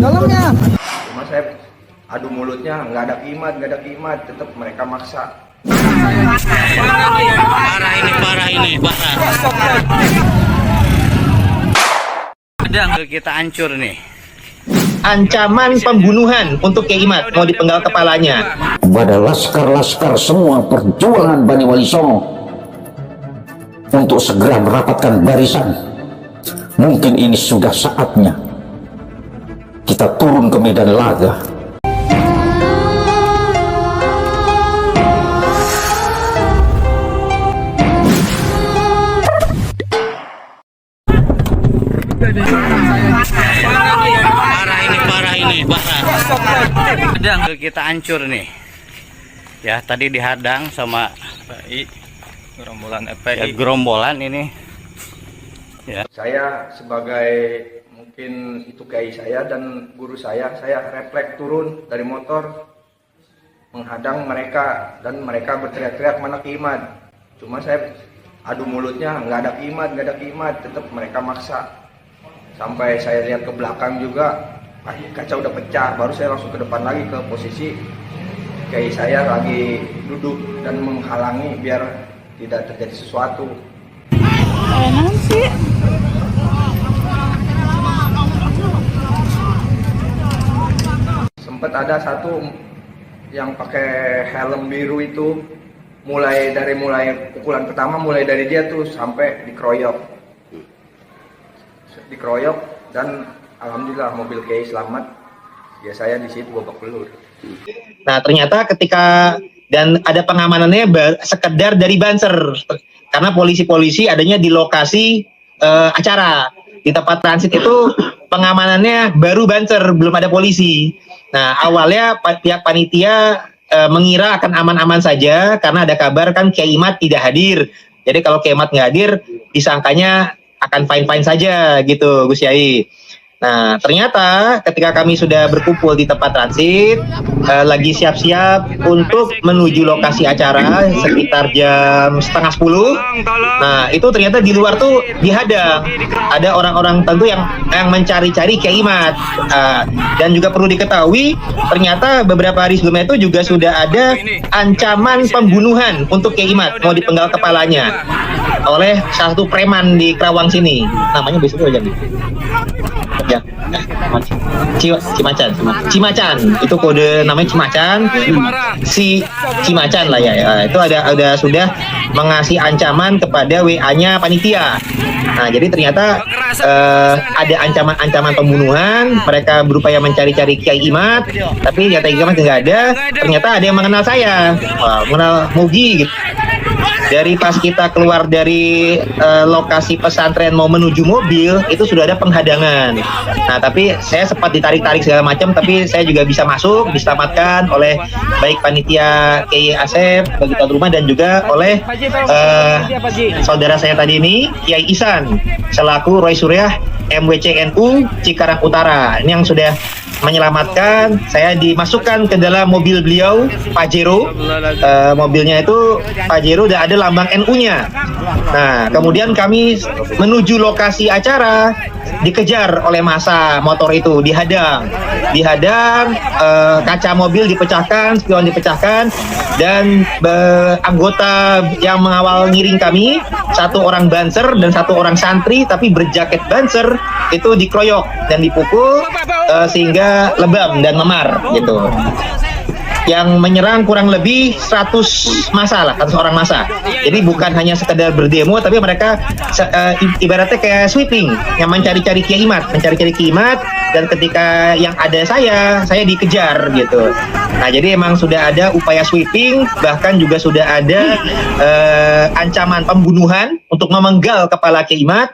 dalamnya. Cuma saya adu mulutnya, nggak ada kimat, tetap mereka maksa. Parah ini. Sedang kita hancur nih. Ancaman pembunuhan untuk Kiai Imat, mau dipenggal kepalanya. Kepada laskar-laskar semua perjuangan Bani Wali Songo untuk segera merapatkan barisan. Mungkin ini sudah saatnya kita turun ke medan laga. Parah. Sedang kita hancur nih. Ya, tadi dihadang sama FPI, gerombolan ya, FPI. gerombolan ini. Ya. Saya sebagai mungkin itu kiai saya dan guru saya refleks turun dari motor menghadang mereka dan mereka berteriak-teriak mana kimat. Cuma saya adu mulutnya, nggak ada kimat, tetap mereka maksa. Sampai saya lihat ke belakang juga, kaca udah pecah, baru saya langsung ke depan lagi ke posisi kiai saya lagi duduk dan menghalangi biar tidak terjadi sesuatu. Enak sih. Sempat ada satu yang pakai helm biru itu, mulai pukulan pertama mulai dari dia tuh sampai dikeroyok dan alhamdulillah mobil kiai selamat. Ya saya di situ babak belur. Nah ternyata ketika dan ada pengamanannya sekedar dari Banser, karena polisi-polisi adanya di lokasi acara. Di tempat transit itu pengamanannya baru Banser, belum ada polisi. Nah awalnya pihak panitia mengira akan aman-aman saja karena ada kabar kan Kiai Imat tidak hadir. Jadi kalau Kiai Imat nggak hadir, disangkanya akan fine-fine saja gitu Gus Yai. Nah ternyata ketika kami sudah berkumpul di tempat transit, lagi siap-siap untuk menuju lokasi acara sekitar jam 9:30. Nah itu ternyata di luar tuh dihadang, ada orang-orang tentu yang mencari-cari Kiai Imat. Dan juga perlu diketahui ternyata beberapa hari sebelumnya itu juga sudah ada ancaman pembunuhan untuk Kiai Imat, mau dipenggal kepalanya oleh salah satu preman di Kerawang sini. Namanya besok aja nih. Ya, Cimacan, itu kode namanya Cimacan, si Cimacan lah ya. Itu ada sudah mengasih ancaman kepada WA-nya panitia. Nah jadi ternyata ada ancaman pembunuhan. Mereka berupaya mencari-cari Kiai Imat, tapi ternyata Kiai Imat nggak ada. Ternyata ada yang mengenal saya, mengenal Mugi gitu. Dari pas kita keluar dari lokasi pesantren mau menuju mobil, itu sudah ada penghadangan. Nah, tapi saya sempat ditarik-tarik segala macam, tapi saya juga bisa masuk, diselamatkan oleh baik panitia Kiai Asep, bagi tuan rumah, dan juga oleh saudara saya tadi ini, Kiai Isan, selaku Roy Suryah MWCNU Cikarang Utara. Ini yang sudah menyelamatkan. Saya dimasukkan ke dalam mobil beliau, Pajero. Mobilnya itu Pajero dan ada lambang NU-nya. Nah, kemudian kami menuju lokasi acara, dikejar oleh massa motor itu, dihadang, kaca mobil dipecahkan, spion dipecahkan, dan anggota yang mengawal ngiring kami, satu orang Banser dan satu orang santri tapi berjaket Banser, itu dikeroyok dan dipukul sehingga lebam dan memar gitu. Yang menyerang kurang lebih 100 massa lah, 100 orang massa. Jadi bukan hanya sekedar berdemo, tapi mereka ibaratnya kayak sweeping, yang mencari-cari Kiai Imat, dan ketika yang ada saya dikejar gitu. Nah jadi emang sudah ada upaya sweeping, bahkan juga sudah ada ancaman pembunuhan untuk memenggal kepala Kiai Imat,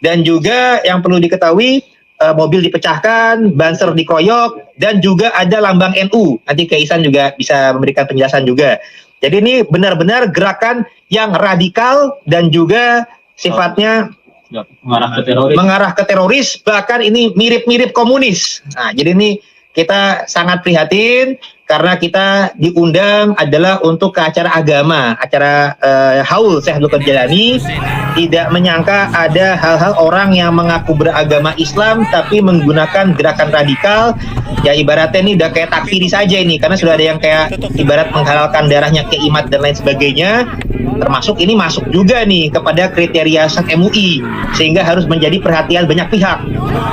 dan juga yang perlu diketahui, mobil dipecahkan, Banser dikeroyok, dan juga ada lambang NU. Nanti Kaisan juga bisa memberikan penjelasan juga. Jadi ini benar-benar gerakan yang radikal dan juga sifatnya mengarah ke teroris, bahkan ini mirip-mirip komunis. Nah, jadi ini kita sangat prihatin karena kita diundang adalah untuk ke acara agama, acara haul Syekh Abdul Qadir Jailani. Tidak menyangka ada hal-hal orang yang mengaku beragama Islam tapi menggunakan gerakan radikal. Ya ibaratnya ini udah kayak takfiri saja ini, karena sudah ada yang kayak ibarat menghalalkan darahnya Kiai Imad dan lain sebagainya. Termasuk ini masuk juga nih kepada kriteria SAT MUI, sehingga harus menjadi perhatian banyak pihak.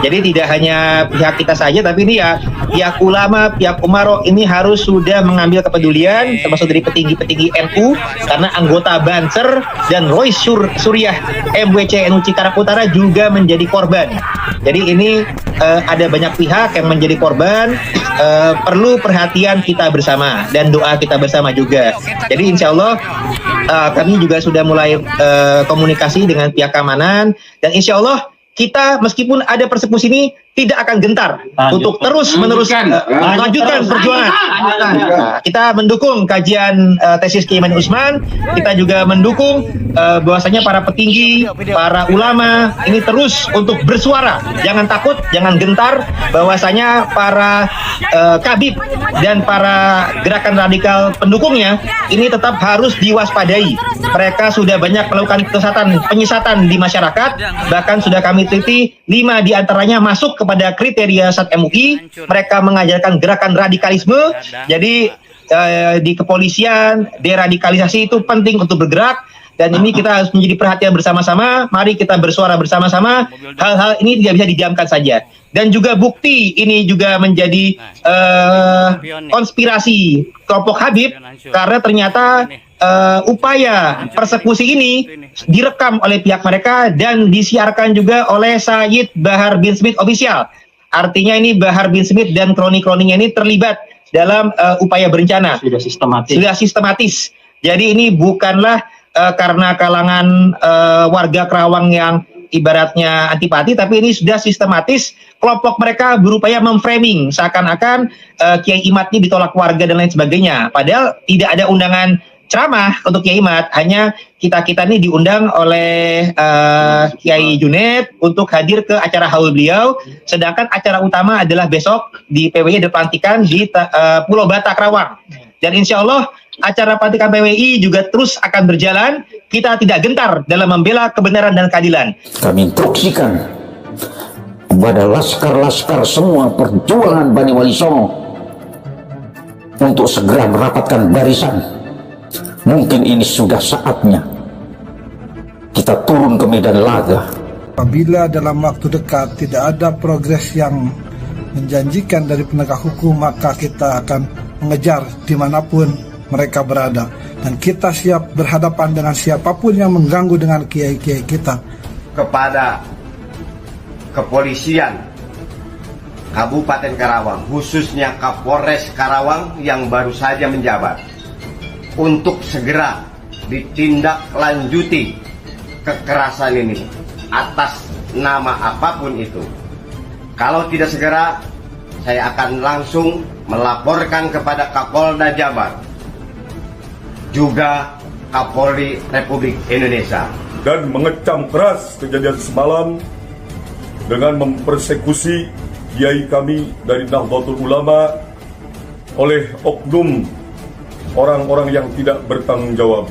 Jadi tidak hanya pihak kita saja, tapi ini ya pihak ulama, pihak umaro ini harus sudah mengambil kepedulian, termasuk dari petinggi-petinggi NU, karena anggota Banser dan Roy Suriah MWC NU Cikarang Utara juga menjadi korban. Jadi ini ada banyak pihak yang menjadi korban, perlu perhatian kita bersama dan doa kita bersama juga. Jadi insya Allah kami juga sudah mulai komunikasi dengan pihak keamanan, dan insya Allah kita meskipun ada persekusi ini tidak akan gentar untuk terus meneruskan melanjutkan perjuangan. Kita mendukung kajian tesis Kiai Iman Usman. Kita juga mendukung bahwasanya para petinggi, para ulama ini terus untuk bersuara. Jangan takut, jangan gentar, bahwasanya para kabib dan para gerakan radikal pendukungnya ini tetap harus diwaspadai. Mereka sudah banyak melakukan penyesatan di masyarakat, bahkan sudah kami teliti 5 diantaranya masuk kepada kriteria SAT MUI. Mereka mengajarkan gerakan radikalisme. Jadi di kepolisian, deradikalisasi itu penting untuk bergerak, dan ini kita harus menjadi perhatian bersama-sama. Mari kita bersuara bersama-sama. Hal-hal ini tidak bisa didiamkan saja. Dan juga bukti ini juga menjadi konspirasi kelompok Habib, karena ternyata upaya persekusi ini direkam oleh pihak mereka dan disiarkan juga oleh Sayyid Bahar bin Smith Official. Artinya ini Bahar bin Smith dan kroni-kroninya ini terlibat dalam upaya berencana. Sudah sistematis. Jadi ini bukanlah karena kalangan warga Karawang yang ibaratnya antipati, tapi ini sudah sistematis. Kelompok mereka berupaya memframing seakan-akan Kiai Imad ini ditolak warga dan lain sebagainya. Padahal tidak ada undangan ceramah untuk Kiai Imad, hanya kita-kita ini diundang oleh Kiai Junaid untuk hadir ke acara haul beliau, sedangkan acara utama adalah besok di PWI ada pelantikan di Pulau Bata, Karawang. Dan insya Allah acara pelantikan PWI juga terus akan berjalan. Kita tidak gentar dalam membela kebenaran dan keadilan. Kami instruksikan kepada laskar-laskar semua perjuangan Bani Wali Songo untuk segera merapatkan barisan. Mungkin ini sudah saatnya kita turun ke medan laga. Apabila dalam waktu dekat tidak ada progres yang menjanjikan dari penegak hukum, maka kita akan mengejar dimanapun mereka berada. Dan kita siap berhadapan dengan siapapun yang mengganggu dengan kiai-kiai kita. Kepada kepolisian Kabupaten Karawang, khususnya Kapolres Karawang yang baru saja menjabat, untuk segera ditindaklanjuti kekerasan ini atas nama apapun itu. Kalau tidak segera, saya akan langsung melaporkan kepada Kapolda Jabar, juga Kapolri Republik Indonesia, dan mengecam keras kejadian semalam dengan mempersekusi kiai kami dari Nahdlatul Ulama oleh oknum orang-orang yang tidak bertanggung jawab.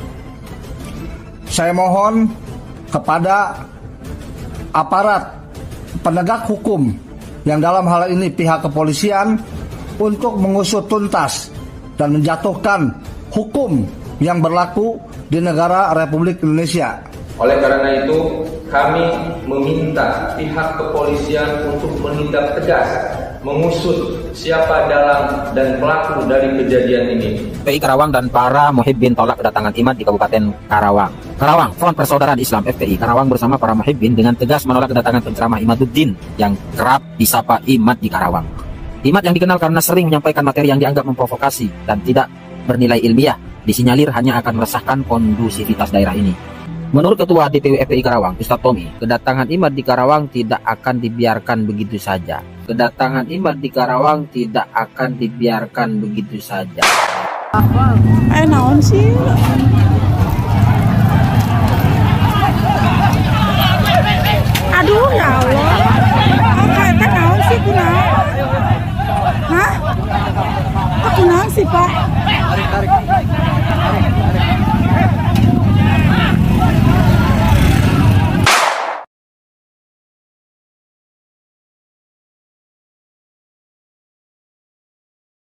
Saya mohon kepada aparat penegak hukum yang dalam hal ini pihak kepolisian untuk mengusut tuntas dan menjatuhkan hukum yang berlaku di negara Republik Indonesia. Oleh karena itu, kami meminta pihak kepolisian untuk menindak tegas, mengusut siapa dalang dan pelaku dari kejadian ini. FPI Karawang dan para muhibbin tolak kedatangan Imad di Kabupaten Karawang. Karawang, Front Persaudaraan Islam FPI Karawang bersama para muhibbin dengan tegas menolak kedatangan penceramah Imaduddin yang kerap disapa Imad di Karawang. Imad yang dikenal karena sering menyampaikan materi yang dianggap memprovokasi dan tidak bernilai ilmiah, disinyalir hanya akan meresahkan kondusivitas daerah ini. Menurut Ketua DPW FPI Karawang, Ustadz Tommy, kedatangan Imad di Karawang tidak akan dibiarkan begitu saja. Kedatangan Imad di Karawang tidak akan dibiarkan begitu saja. Naon sih?